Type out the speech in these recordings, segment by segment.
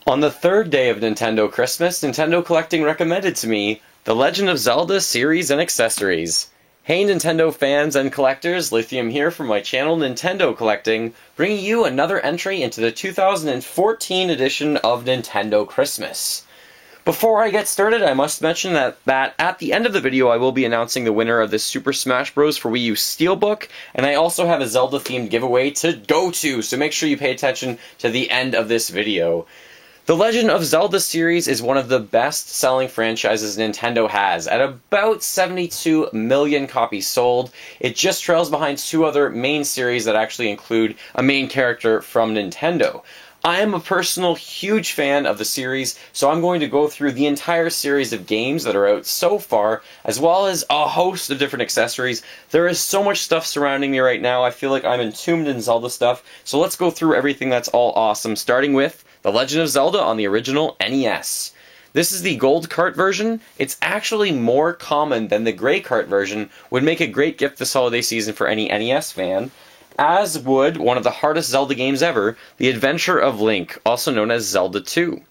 On the third day of Nintendo Christmas, Nintendo Collecting recommended to me The Legend of Zelda series and accessories. Hey Nintendo fans and collectors, Lithium here from my channel Nintendo Collecting, bringing you another entry into the 2014 edition of Nintendo Christmas. Before I get started, I must mention that at the end of the video I will be announcing the winner of the Super Smash Bros. For Wii U Steelbook, and I also have a Zelda-themed giveaway to go to, so make sure you pay attention to the end of this video. The Legend of Zelda series is one of the best-selling franchises Nintendo has, at about 72 million copies sold. It just trails behind two other main series that actually include a main character from Nintendo. I am a personal huge fan of the series, so I'm going to go through the entire series of games that are out so far, as well as a host of different accessories. There is so much stuff surrounding me right now, I feel like I'm entombed in Zelda stuff, so let's go through everything that's all awesome, starting with The Legend of Zelda on the original NES. This is the gold cart version. It's actually more common than the gray cart version, would make a great gift this holiday season for any NES fan. As would one of the hardest Zelda games ever, The Adventure of Link, also known as Zelda 2.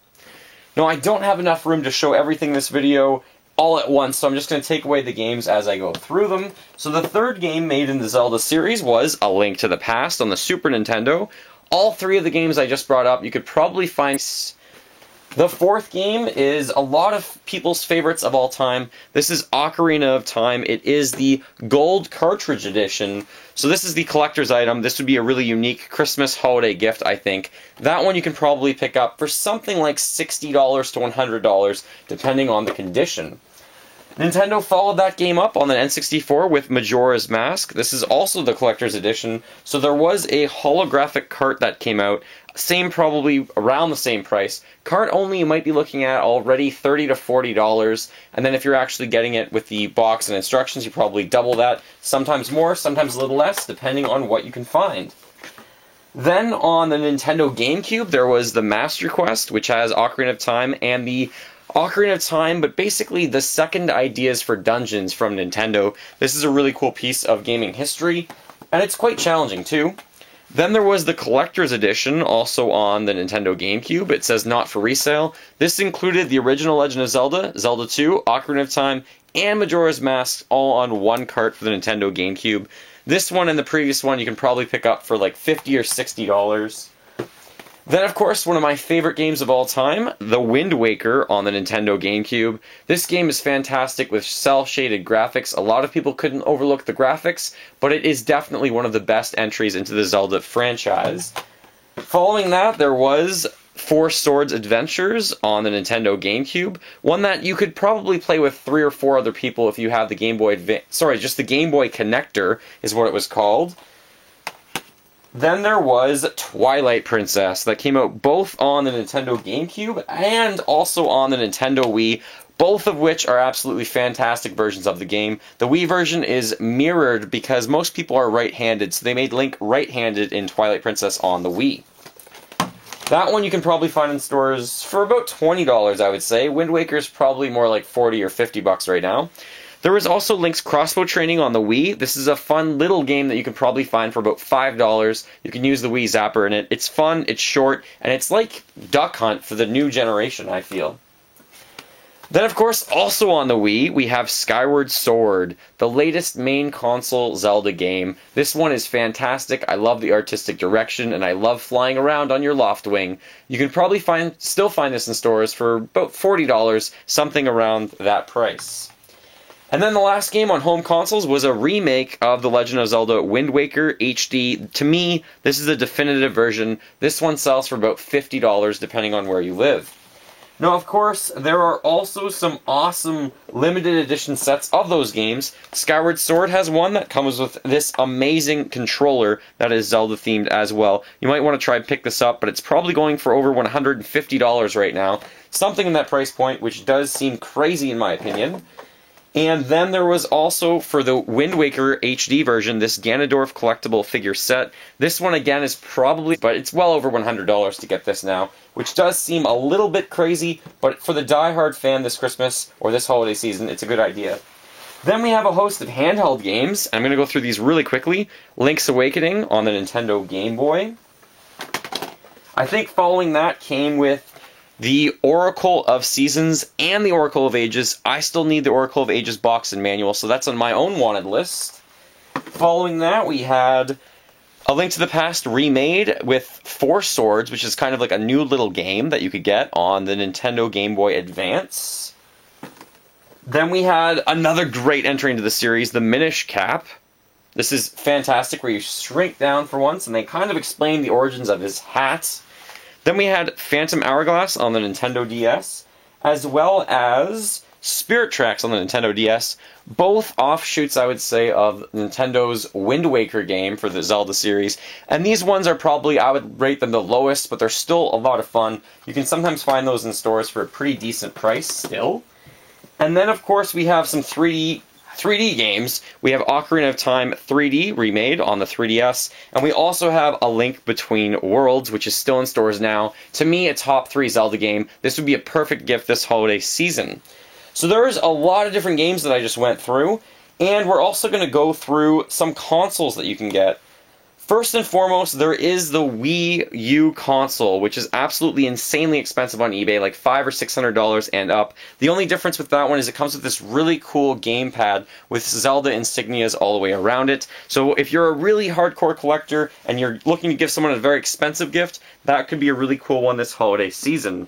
Now, I don't have enough room to show everything in this video all at once, so I'm just going to take away the games as I go through them. So the third game made in the Zelda series was A Link to the Past on the Super Nintendo. All three of the games I just brought up, you could probably find. The fourth game is a lot of people's favorites of all time. This is Ocarina of Time. It is the gold cartridge edition. So this is the collector's item. This would be a really unique Christmas holiday gift, I think. That one you can probably pick up for something like $60 to $100, depending on the condition. Nintendo followed that game up on the N64 with Majora's Mask. This is also the collector's edition, so there was a holographic cart that came out, probably around the same price. Cart only you might be looking at already $30 to $40, and then if you're actually getting it with the box and instructions, you probably double that, sometimes more, sometimes a little less, depending on what you can find. Then on the Nintendo GameCube, there was the Master Quest, which has Ocarina of Time, and the Ocarina of Time, but basically the second Ideas for Dungeons from Nintendo. This is a really cool piece of gaming history, and it's quite challenging too. Then there was the Collector's Edition, also on the Nintendo GameCube. It says not for resale. This included the original Legend of Zelda, Zelda 2, Ocarina of Time, and Majora's Mask, all on one cart for the Nintendo GameCube. This one and the previous one you can probably pick up for like $50 or $60. Then, of course, one of my favorite games of all time, The Wind Waker on the Nintendo GameCube. This game is fantastic with cel-shaded graphics. A lot of people couldn't overlook the graphics, but it is definitely one of the best entries into the Zelda franchise. Following that, there was Four Swords Adventures on the Nintendo GameCube, one that you could probably play with 3 or 4 other people if you have the Game Boy just the Game Boy Connector is what it was called. Then there was Twilight Princess, that came out both on the Nintendo GameCube and also on the Nintendo Wii, both of which are absolutely fantastic versions of the game. The Wii version is mirrored because most people are right-handed, so they made Link right-handed in Twilight Princess on the Wii. That one you can probably find in stores for about $20, I would say. Wind Waker's probably more like $40 or $50 right now. There was also Link's Crossbow Training on the Wii. This is a fun little game that you can probably find for about $5. You can use the Wii Zapper in it. It's fun, it's short, and it's like Duck Hunt for the new generation, I feel. Then, of course, also on the Wii, we have Skyward Sword, the latest main console Zelda game. This one is fantastic. I love the artistic direction, and I love flying around on your Loftwing. You can probably still find this in stores for about $40, something around that price. And then the last game on home consoles was a remake of The Legend of Zelda Wind Waker HD. To me, this is a definitive version. This one sells for about $50 depending on where you live. Now, of course, there are also some awesome limited edition sets of those games. Skyward Sword has one that comes with this amazing controller that is Zelda themed as well. You might want to try and pick this up, but it's probably going for over $150 right now. Something in that price point, which does seem crazy in my opinion. And then there was also, for the Wind Waker HD version, this Ganondorf collectible figure set. This one, again, is probably, but it's well over $100 to get this now, which does seem a little bit crazy, but for the die-hard fan this Christmas, or this holiday season, it's a good idea. Then we have a host of handheld games. I'm going to go through these really quickly. Link's Awakening on the Nintendo Game Boy. I think following that came with the Oracle of Seasons and the Oracle of Ages. I still need the Oracle of Ages box and manual, so that's on my own wanted list. Following that, we had A Link to the Past remade with Four Swords, which is kind of like a new little game that you could get on the Nintendo Game Boy Advance. Then we had another great entry into the series, the Minish Cap. This is fantastic, where you shrink down for once, and they kind of explain the origins of his hat. Then we had Phantom Hourglass on the Nintendo DS, as well as Spirit Tracks on the Nintendo DS, both offshoots, I would say, of Nintendo's Wind Waker game for the Zelda series. And these ones are probably, I would rate them the lowest, but they're still a lot of fun. You can sometimes find those in stores for a pretty decent price still. And then, of course, we have some 3D games. We have Ocarina of Time 3D remade on the 3DS, and we also have A Link Between Worlds, which is still in stores now. To me, a top 3 Zelda game. This would be a perfect gift this holiday season. So there's a lot of different games that I just went through, and we're also going to go through some consoles that you can get. First and foremost, there is the Wii U console, which is absolutely insanely expensive on eBay, like $500 or $600 and up. The only difference with that one is it comes with this really cool gamepad with Zelda insignias all the way around it. So if you're a really hardcore collector and you're looking to give someone a very expensive gift, that could be a really cool one this holiday season.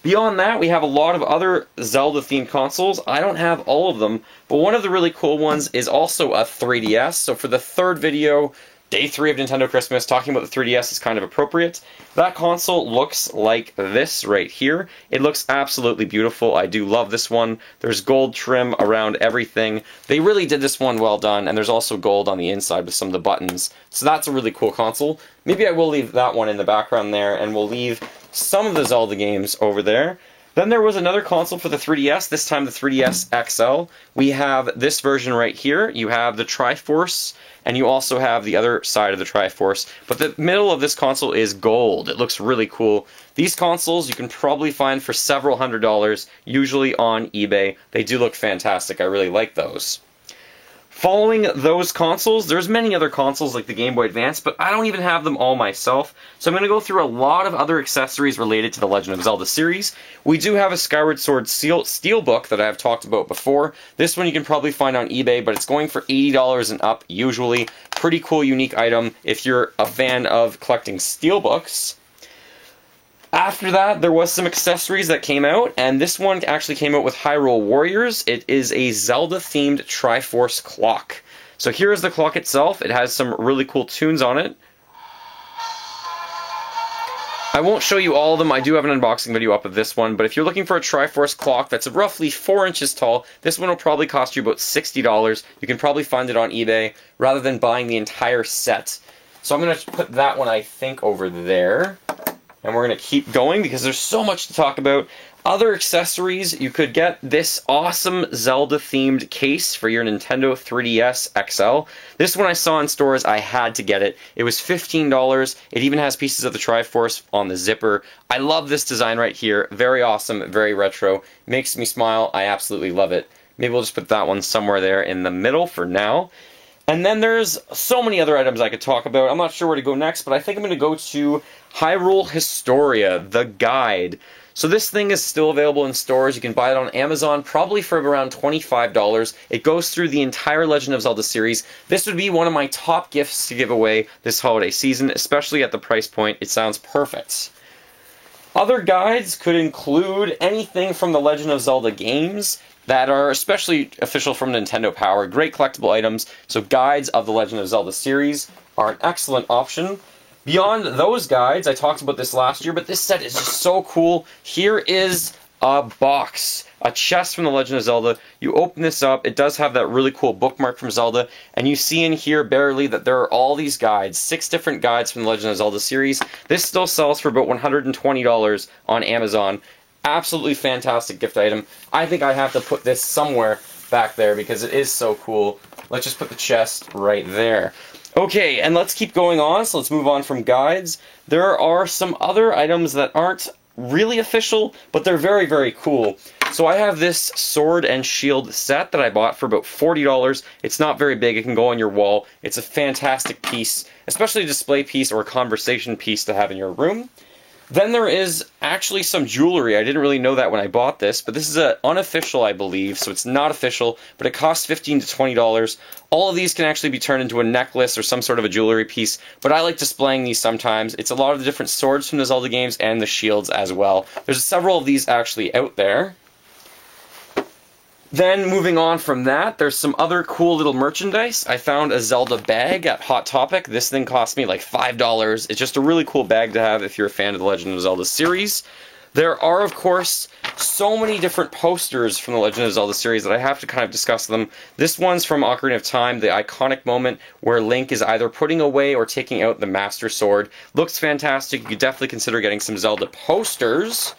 Beyond that, we have a lot of other Zelda-themed consoles. I don't have all of them, but one of the really cool ones is also a 3DS. So for the third video, Day 3 of Nintendo Christmas, talking about the 3DS is kind of appropriate. That console looks like this right here. It looks absolutely beautiful. I do love this one. There's gold trim around everything. They really did this one well done, and there's also gold on the inside with some of the buttons. So that's a really cool console. Maybe I will leave that one in the background there, and we'll leave some of the Zelda games over there. Then there was another console for the 3DS, this time the 3DS XL. We have this version right here. You have the Triforce, and you also have the other side of the Triforce. But the middle of this console is gold. It looks really cool. These consoles you can probably find for several $100s, usually on eBay. They do look fantastic. I really like those. Following those consoles, there's many other consoles like the Game Boy Advance, but I don't even have them all myself, so I'm going to go through a lot of other accessories related to the Legend of Zelda series. We do have a Skyward Sword Steelbook that I've talked about before. This one you can probably find on eBay, but it's going for $80 and up, usually. Pretty cool, unique item if you're a fan of collecting steelbooks. After that, there was some accessories that came out, and this one actually came out with Hyrule Warriors. It is a Zelda-themed Triforce clock. So here is the clock itself. It has some really cool tunes on it. I won't show you all of them. I do have an unboxing video up of this one, but if you're looking for a Triforce clock that's roughly 4 inches tall, this one will probably cost you about $60. You can probably find it on eBay rather than buying the entire set. So I'm going to put that one, I think, over there. And we're going to keep going because there's so much to talk about. Other accessories, you could get this awesome Zelda-themed case for your Nintendo 3DS XL. This one I saw in stores, I had to get it. It was $15. It even has pieces of the Triforce on the zipper. I love this design right here. Very awesome, very retro. Makes me smile. I absolutely love it. Maybe we'll just put that one somewhere there in the middle for now. And then there's so many other items I could talk about. I'm not sure where to go next, but I think I'm going to go to Hyrule Historia, the guide. So this thing is still available in stores. You can buy it on Amazon, probably for around $25. It goes through the entire Legend of Zelda series. This would be one of my top gifts to give away this holiday season, especially at the price point. It sounds perfect. Other guides could include anything from the Legend of Zelda games that are especially official from Nintendo Power. Great collectible items, so guides of the Legend of Zelda series are an excellent option. Beyond those guides, I talked about this last year, but this set is just so cool. Here is a box, a chest from the Legend of Zelda. You open this up, it does have that really cool bookmark from Zelda, and you see in here barely that there are all these guides, 6 different guides from the Legend of Zelda series. This still sells for about $120 on Amazon. Absolutely fantastic gift item. I think I have to put this somewhere back there because it is so cool. Let's just put the chest right there. Okay, and let's keep going on, so let's move on from guides. There are some other items that aren't really official, but they're very, very cool. So I have this sword and shield set that I bought for about $40. It's not very big, it can go on your wall. It's a fantastic piece, especially a display piece or a conversation piece to have in your room. Then there is actually some jewelry. I didn't really know that when I bought this, but this is unofficial, I believe, so it's not official, but it costs $15 to $20. All of these can actually be turned into a necklace or some sort of a jewelry piece, but I like displaying these sometimes. It's a lot of the different swords from the Zelda games and the shields as well. There's several of these actually out there. Then, moving on from that, there's some other cool little merchandise. I found a Zelda bag at Hot Topic. This thing cost me like $5. It's just a really cool bag to have if you're a fan of the Legend of Zelda series. There are, of course, so many different posters from the Legend of Zelda series that I have to kind of discuss them. This one's from Ocarina of Time, the iconic moment where Link is either putting away or taking out the Master Sword. Looks fantastic. You could definitely consider getting some Zelda posters.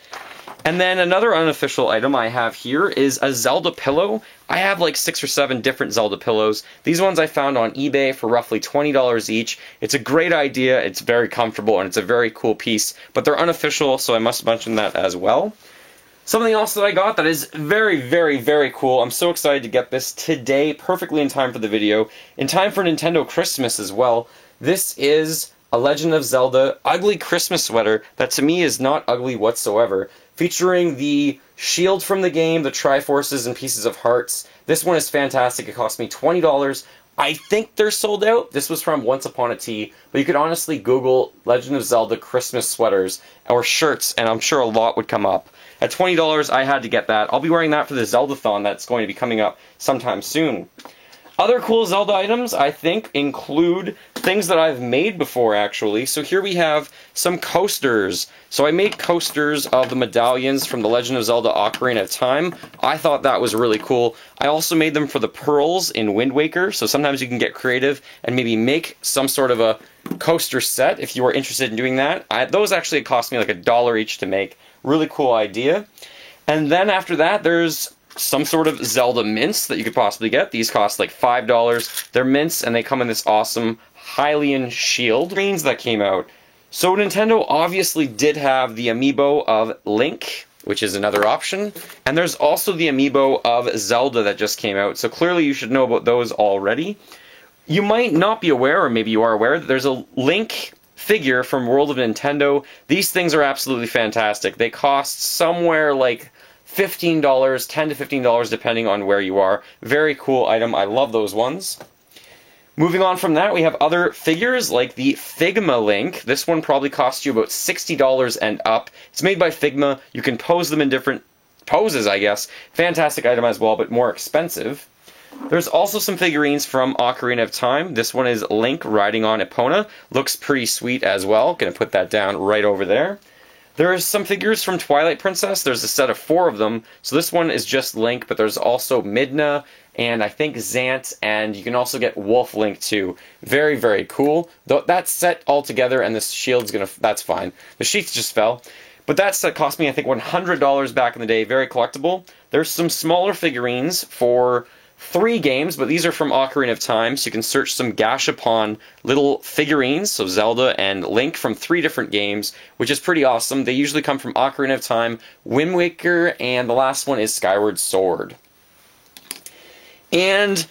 And then another unofficial item I have here is a Zelda pillow. I have like 6 or 7 different Zelda pillows. These ones I found on eBay for roughly $20 each. It's a great idea, it's very comfortable, and it's a very cool piece, but they're unofficial, so I must mention that as well. Something else that I got that is very, very, very cool. I'm so excited to get this today, perfectly in time for the video, in time for Nintendo Christmas as well. This is a Legend of Zelda ugly Christmas sweater that to me is not ugly whatsoever, featuring the shield from the game, the Triforces, and pieces of hearts. This one is fantastic. It cost me $20. I think they're sold out. This was from Once Upon a Tea, but you could honestly Google Legend of Zelda Christmas sweaters or shirts, and I'm sure a lot would come up. At $20, I had to get that. I'll be wearing that for the Zeldathon that's going to be coming up sometime soon. Other cool Zelda items, I think, include things that I've made before, actually. So here we have some coasters. So I made coasters of the medallions from The Legend of Zelda Ocarina of Time. I thought that was really cool. I also made them for the pearls in Wind Waker, so sometimes you can get creative and maybe make some sort of a coaster set if you are interested in doing that. Those actually cost me like $1 each to make. Really cool idea. And then after that, there's some sort of Zelda mints that you could possibly get. These cost like $5. They're mints, and they come in this awesome Hylian shield screens that came out. So Nintendo obviously did have the amiibo of Link, which is another option, and there's also the amiibo of Zelda that just came out, so clearly you should know about those already. You might not be aware, or maybe you are aware, that there's a Link figure from World of Nintendo. These things are absolutely fantastic. They cost somewhere like $15, $10 to $15 depending on where you are. Very cool item. I love those ones. Moving on from that, we have other figures like the Figma Link. This one probably costs you about $60 and up. It's made by Figma. You can pose them in different poses, I guess. Fantastic item as well, but more expensive. There's also some figurines from Ocarina of Time. This one is Link riding on Epona. Looks pretty sweet as well. Gonna put that down right over there. There are some figures from Twilight Princess. There's a set of 4 of them. So this one is just Link, but there's also Midna, and I think Zant, and you can also get Wolf Link too. Very, very cool. That set all together, and the shield's that's fine. The sheath just fell. But that set cost me, I think, $100 back in the day. Very collectible. There's some smaller figurines for 3 games, but these are from Ocarina of Time, so you can search some Gashapon little figurines, so Zelda and Link from 3 different games, which is pretty awesome. They usually come from Ocarina of Time, Wind Waker, and the last one is Skyward Sword. And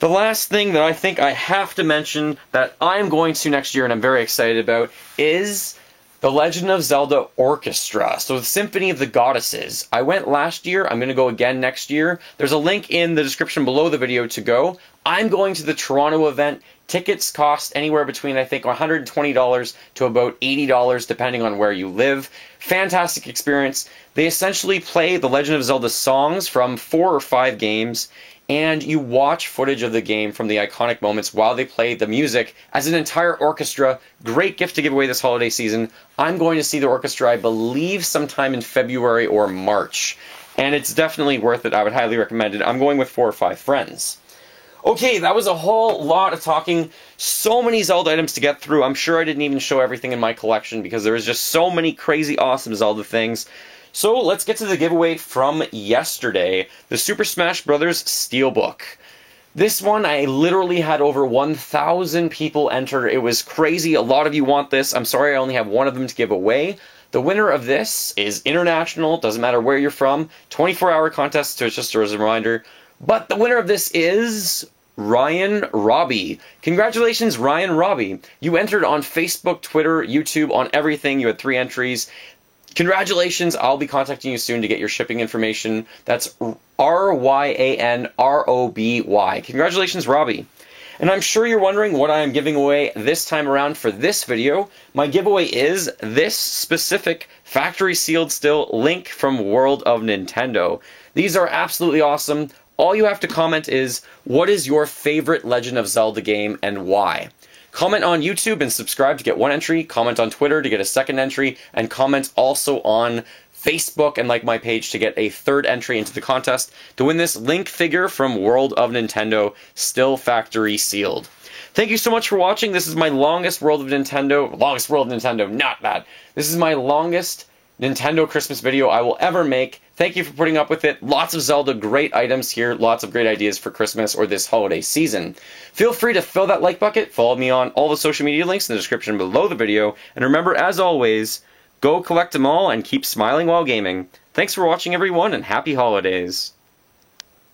the last thing that I think I have to mention that I'm going to next year and I'm very excited about is The Legend of Zelda Orchestra. So the Symphony of the Goddesses. I went last year. I'm going to go again next year. There's a link in the description below the video to go. I'm going to the Toronto event. Tickets cost anywhere between, I think, $120 to about $80 depending on where you live. Fantastic experience. They essentially play The Legend of Zelda songs from 4 or 5 games, and you watch footage of the game from the iconic moments while they play the music as an entire orchestra. Great gift to give away this holiday season. I'm going to see the orchestra, I believe, sometime in February or March, and it's definitely worth it. I would highly recommend it. I'm going with 4 or 5 friends. Okay, that was a whole lot of talking. So many Zelda items to get through. I'm sure I didn't even show everything in my collection because there is just so many crazy awesome Zelda things. So let's get to the giveaway from yesterday, the Super Smash Bros. Steelbook. This one, I literally had over 1,000 people enter. It was crazy. A lot of you want this. I'm sorry I only have one of them to give away. The winner of this is international. Doesn't matter where you're from. 24-hour contest, so it's just as a reminder. But the winner of this is Ryan Robbie. Congratulations, Ryan Robbie. You entered on Facebook, Twitter, YouTube, on everything. You had 3 entries. Congratulations. I'll be contacting you soon to get your shipping information. That's RYANROBY. Congratulations, Robbie. And I'm sure you're wondering what I am giving away this time around for this video. My giveaway is this specific factory sealed still Link from World of Nintendo. These are absolutely awesome. All you have to comment is, what is your favorite Legend of Zelda game and why? Comment on YouTube and subscribe to get 1 entry, comment on Twitter to get a 2nd entry, and comment also on Facebook and like my page to get a 3rd entry into the contest to win this Link figure from World of Nintendo, still factory sealed. Thank you so much for watching. This is my longest World of Nintendo, not bad. This is my longest Nintendo Christmas video I will ever make. Thank you for putting up with it. Lots of Zelda great items here, lots of great ideas for Christmas or this holiday season. Feel free to fill that like bucket, follow me on all the social media links in the description below the video, and remember, as always, go collect them all and keep smiling while gaming. Thanks for watching, everyone, and happy holidays.